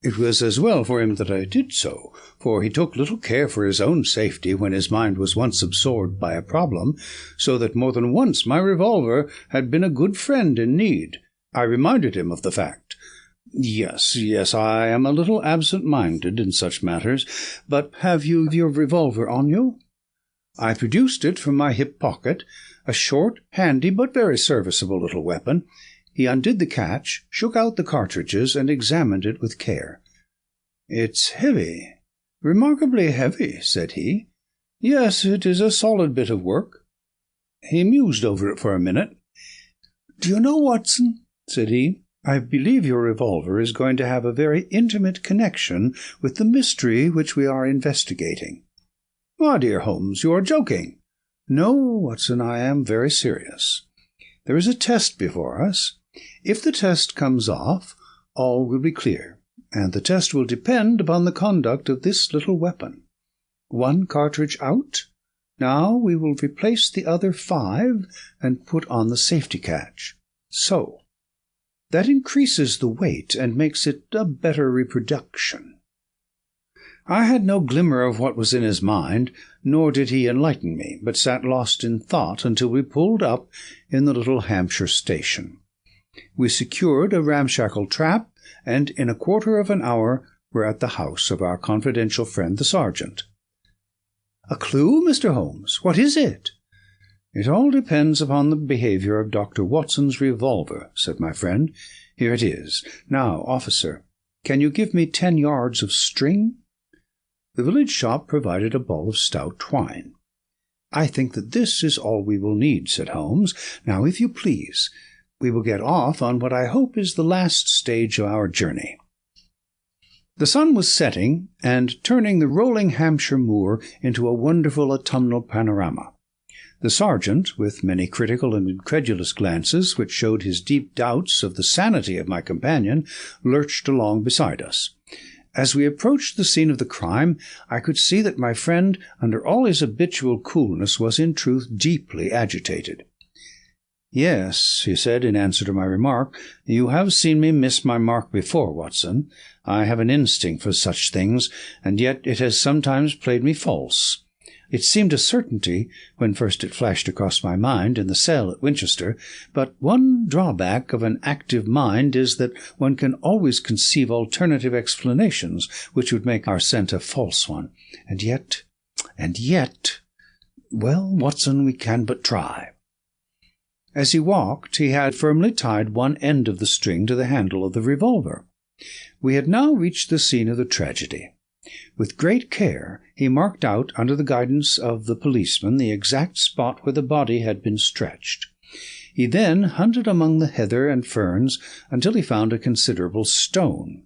It was as well for him that I did so, for he took little care for his own safety when his mind was once absorbed by a problem, so that more than once my revolver had been a good friend in need. I reminded him of the fact. Yes, I am a little absent-minded in such matters, but have you your revolver on you?" I produced it from my hip pocket, a short, handy, but very serviceable little weapon. He undid the catch, shook out the cartridges, and examined it with care. "It's heavy, remarkably heavy," said he. "Yes, it is a solid bit of work." He mused over it for a minute. "Do you know, Watson," said he, "I believe your revolver is going to have a very intimate connection with the mystery which we are investigating." "Ah, dear Holmes, you are joking." "No, Watson, I am very serious. There is a test before us. If the test comes off, all will be clear, and the test will depend upon the conduct of this little weapon. 1 cartridge out. Now we will replace the other 5 and put on the safety catch. So. That increases the weight and makes it a better reproduction." I had no glimmer of what was in his mind, nor did he enlighten me, but sat lost in thought until we pulled up in the little Hampshire station. We secured a ramshackle trap, and in a quarter of an hour were at the house of our confidential friend the sergeant. "A clue, Mr. Holmes? What is it?" "It all depends upon the behaviour of Dr. Watson's revolver," said my friend. "Here it is. Now, officer, can you give me 10 yards of string?" The village shop provided a ball of stout twine. "I think that this is all we will need," said Holmes. "Now, if you please, we will get off on what I hope is the last stage of our journey." The sun was setting and turning the rolling Hampshire moor into a wonderful autumnal panorama. The sergeant, with many critical and incredulous glances which showed his deep doubts of the sanity of my companion, lurched along beside us. As we approached the scene of the crime, I could see that my friend, under all his habitual coolness, was in truth deeply agitated. "Yes," he said in answer to my remark, "you have seen me miss my mark before, Watson. I have an instinct for such things, and yet it has sometimes played me false. It seemed a certainty when first it flashed across my mind in the cell at Winchester, but one drawback of an active mind is that one can always conceive alternative explanations which would make our scent a false one. And yet, well, Watson, we can but try." As he walked, he had firmly tied one end of the string to the handle of the revolver. We had now reached the scene of the tragedy. With great care, he marked out, under the guidance of the policeman, the exact spot where the body had been stretched. He then hunted among the heather and ferns until he found a considerable stone.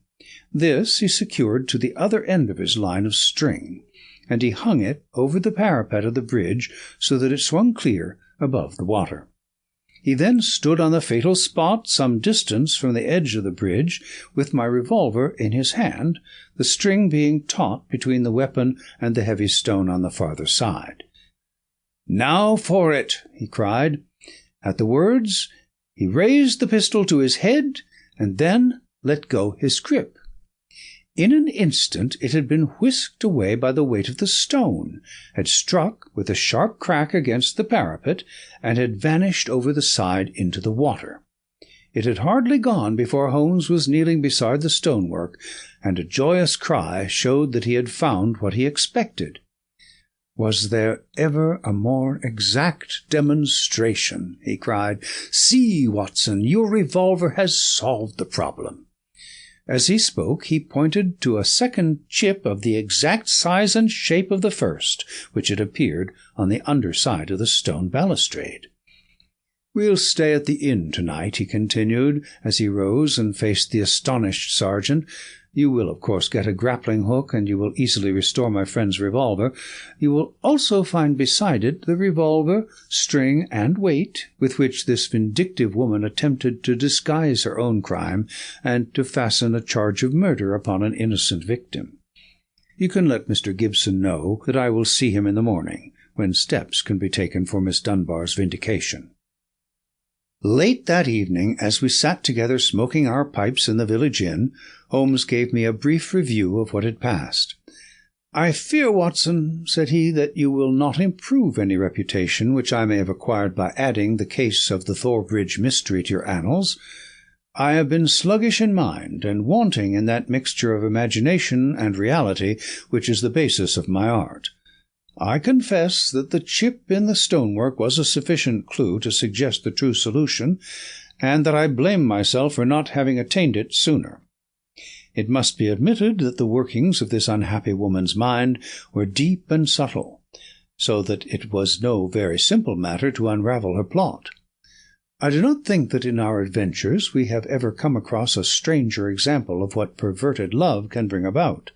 This he secured to the other end of his line of string, and he hung it over the parapet of the bridge so that it swung clear above the water. He then stood on the fatal spot some distance from the edge of the bridge, with my revolver in his hand, the string being taut between the weapon and the heavy stone on the farther side. "Now for it!" he cried. At the words, he raised the pistol to his head, and then let go his grip. In an instant it had been whisked away by the weight of the stone, had struck with a sharp crack against the parapet, and had vanished over the side into the water. It had hardly gone before Holmes was kneeling beside the stonework, and a joyous cry showed that he had found what he expected. "Was there ever a more exact demonstration?" he cried. "See, Watson, your revolver has solved the problem." As he spoke, he pointed to a second chip of the exact size and shape of the first, which had appeared on the underside of the stone balustrade. "We'll stay at the inn tonight," he continued, as he rose and faced the astonished sergeant. "You will, of course, get a grappling hook, and you will easily restore my friend's revolver. You will also find beside it the revolver, string, and weight with which this vindictive woman attempted to disguise her own crime and to fasten a charge of murder upon an innocent victim. You can let Mr. Gibson know that I will see him in the morning, when steps can be taken for Miss Dunbar's vindication." Late that evening, as we sat together smoking our pipes in the village inn, Holmes gave me a brief review of what had passed. "I fear, Watson," said he, "that you will not improve any reputation which I may have acquired by adding the case of the Thor Bridge mystery to your annals. I have been sluggish in mind, and wanting in that mixture of imagination and reality which is the basis of my art. I confess that the chip in the stonework was a sufficient clue to suggest the true solution, and that I blame myself for not having attained it sooner. It must be admitted that the workings of this unhappy woman's mind were deep and subtle, so that it was no very simple matter to unravel her plot. I do not think that in our adventures we have ever come across a stranger example of what perverted love can bring about.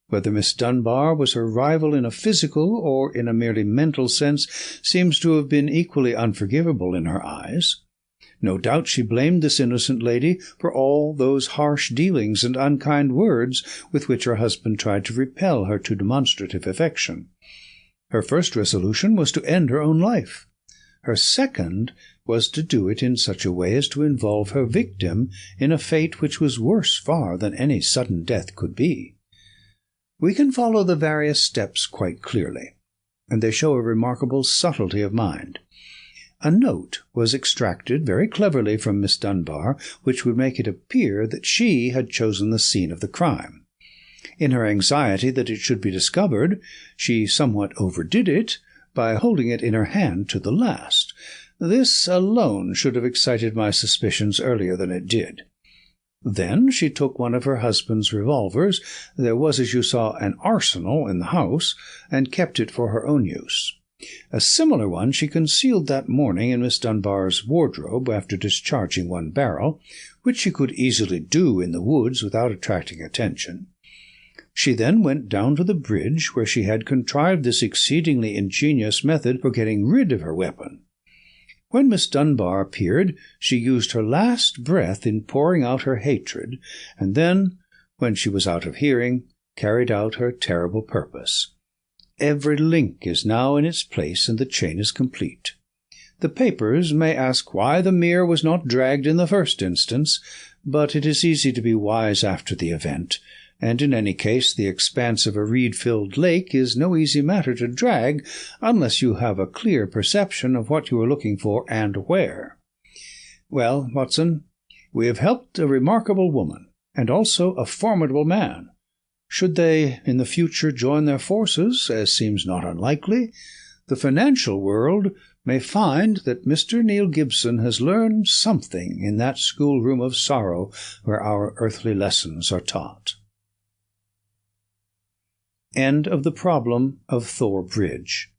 Whether Miss Dunbar was her rival in a physical or in a merely mental sense seems to have been equally unforgivable in her eyes. No doubt she blamed this innocent lady for all those harsh dealings and unkind words with which her husband tried to repel her too demonstrative affection. Her first resolution was to end her own life. Her second was to do it in such a way as to involve her victim in a fate which was worse far than any sudden death could be. We can follow the various steps quite clearly, and they show a remarkable subtlety of mind. A note was extracted very cleverly from Miss Dunbar, which would make it appear that she had chosen the scene of the crime. In her anxiety that it should be discovered, she somewhat overdid it by holding it in her hand to the last. This alone should have excited my suspicions earlier than it did. Then she took one of her husband's revolvers — there was, as you saw, an arsenal in the house — and kept it for her own use. A similar one she concealed that morning in Miss Dunbar's wardrobe after discharging one barrel, which she could easily do in the woods without attracting attention. She then went down to the bridge, where she had contrived this exceedingly ingenious method for getting rid of her weapon. When Miss Dunbar appeared, she used her last breath in pouring out her hatred, and then, when she was out of hearing, carried out her terrible purpose. Every link is now in its place, and the chain is complete. The papers may ask why the mere was not dragged in the first instance, but it is easy to be wise after the event, and in any case the expanse of a reed-filled lake is no easy matter to drag unless you have a clear perception of what you are looking for and where. Well, Watson, we have helped a remarkable woman, and also a formidable man. Should they in the future join their forces, as seems not unlikely, the financial world may find that Mr. Neil Gibson has learned something in that schoolroom of sorrow where our earthly lessons are taught. End of the problem of Thor Bridge.